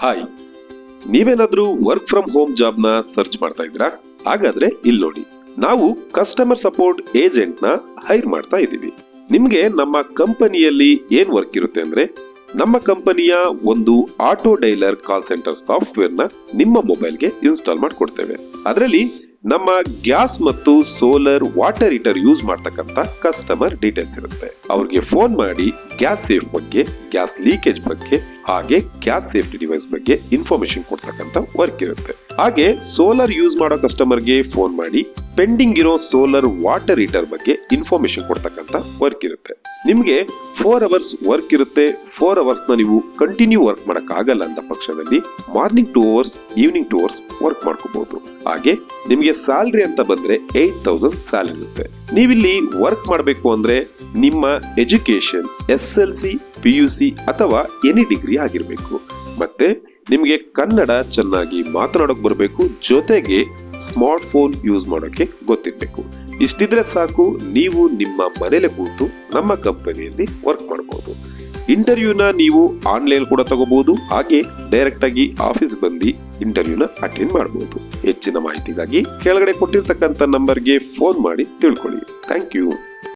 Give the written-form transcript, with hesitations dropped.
Hi, ನೀವೇನಾದ್ರೂ work from home job ನ search ಮಾಡ್ತಾ ಇದ್ದೀರಾ? ಹಾಗಾದ್ರೆ ಇಲ್ಲಿ ನೋಡಿ, ನಾವು ಕಸ್ಟಮರ್ ಸಪೋರ್ಟ್ ಏಜೆಂಟ್ ನ ಹೈರ್ ಮಾಡ್ತಾ ಇದ್ದೀವಿ. ನಿಮ್ಗೆ ನಮ್ಮ ಕಂಪನಿಯಲ್ಲಿ ಏನ್ ವರ್ಕ್ ಇರುತ್ತೆ ಅಂದ್ರೆ, ನಮ್ಮ ಕಂಪನಿಯ ಒಂದು auto dialer call centre software ನ ನಿಮ್ಮ ಮೊಬೈಲ್ಗೆ ಇನ್ಸ್ಟಾಲ್ ಮಾಡ್ಕೊಡ್ತೇವೆ. ಅದರಲ್ಲಿ ನಮ್ಮ ಗ್ಯಾಸ್ ಮತ್ತು ಸೋಲರ್ ವಾಟರ್ ಹೀಟರ್ ಯೂಸ್ ಮಾಡ್ತಕ್ಕಂತ ಕಸ್ಟಮರ್ ಡೀಟೇಲ್ಸ್ ಇರುತ್ತೆ. ಅವ್ರಿಗೆ ಫೋನ್ ಮಾಡಿ ಗ್ಯಾಸ್ ಸೇಫ್ ಬಗ್ಗೆ, ಗ್ಯಾಸ್ ಲೀಕೇಜ್ ಬಗ್ಗೆ, ಹಾಗೆ ಗ್ಯಾಸ್ ಸೇಫ್ಟಿ ಡಿವೈಸ್ ಬಗ್ಗೆ ಇನ್ಫಾರ್ಮೇಶನ್ ಕೊಡ್ತಕ್ಕಂತ ವರ್ಕ್ ಇರುತ್ತೆ. ಹಾಗೆ ಸೋಲಾರ್ ಯೂಸ್ ಮಾಡೋ ಕಸ್ಟಮರ್ಗೆ ಫೋನ್ ಮಾಡಿ ಪೆಂಡಿಂಗ್ ಇರೋ ಸೋಲಾರ್ ವಾಟರ್ ಹೀಟರ್ ಬಗ್ಗೆ ಇನ್ಫಾರ್ಮೇಶನ್ ಕೊಡ್ತಕ್ಕಂತ ವರ್ಕ್ ಇರುತ್ತೆ. ನಿಮ್ಗೆ 4 ಅವರ್ಸ್ ವರ್ಕ್ ಇರುತ್ತೆ. 4 ಅವರ್ಸ್ ನ ನೀವು ಕಂಟಿನ್ಯೂ ವರ್ಕ್ ಮಾಡಕ್ ಆಗಲ್ಲ ಅಂತ ಪಕ್ಷದಲ್ಲಿ morning 2 hours, evening 2 hours work ಮಾಡ್ಕೋಬಹುದು. ಹಾಗೆ ನಿಮ್ಗೆ ಸ್ಯಾಲರಿ ಅಂತ ಬಂದ್ರೆ 8,000 ಸ್ಯಾಲರಿ ಇರುತ್ತೆ. ನೀವಿಲ್ಲಿ ವರ್ಕ್ ಮಾಡಬೇಕು ಅಂದ್ರೆ ನಿಮ್ಮ ಎಜುಕೇಶನ್ SLC, PUC ಅಥವಾ ಎನಿ ಡಿಗ್ರಿ ಆಗಿರ್ಬೇಕು. ಮತ್ತೆ ನಿಮ್ಗೆ ಕನ್ನಡ ಚೆನ್ನಾಗಿ ಮಾತನಾಡೋಕ್ ಬರಬೇಕು, ಜೊತೆಗೆ ಸ್ಮಾರ್ಟ್ ಫೋನ್ ಯೂಸ್ ಮಾಡೋಕೆ ಗೊತ್ತಿರ್ಬೇಕು. ಇಷ್ಟಿದ್ರೆ ಸಾಕು, ನೀವು ನಿಮ್ಮ ಮನೇಲೆ ಕೂತು ನಮ್ಮ ಕಂಪನಿಯಲ್ಲಿ ವರ್ಕ್ ಮಾಡಬಹುದು. ಇಂಟರ್ವ್ಯೂನ ನೀವು ಆನ್ಲೈನ್ ಕೂಡ ತಗೋಬಹುದು, ಹಾಗೆ ಡೈರೆಕ್ಟ್ ಆಗಿ ಆಫೀಸ್ ಬಂದು ಇಂಟರ್ವ್ಯೂನ ಅಟೆಂಡ್ ಮಾಡಬಹುದು. ಹೆಚ್ಚಿನ ಮಾಹಿತಿಗಾಗಿ ಕೆಳಗಡೆ ಕೊಟ್ಟಿರ್ತಕ್ಕಂಥ ನಂಬರ್ಗೆ ಫೋನ್ ಮಾಡಿ ತಿಳ್ಕೊಳ್ಳಿ. Thank you.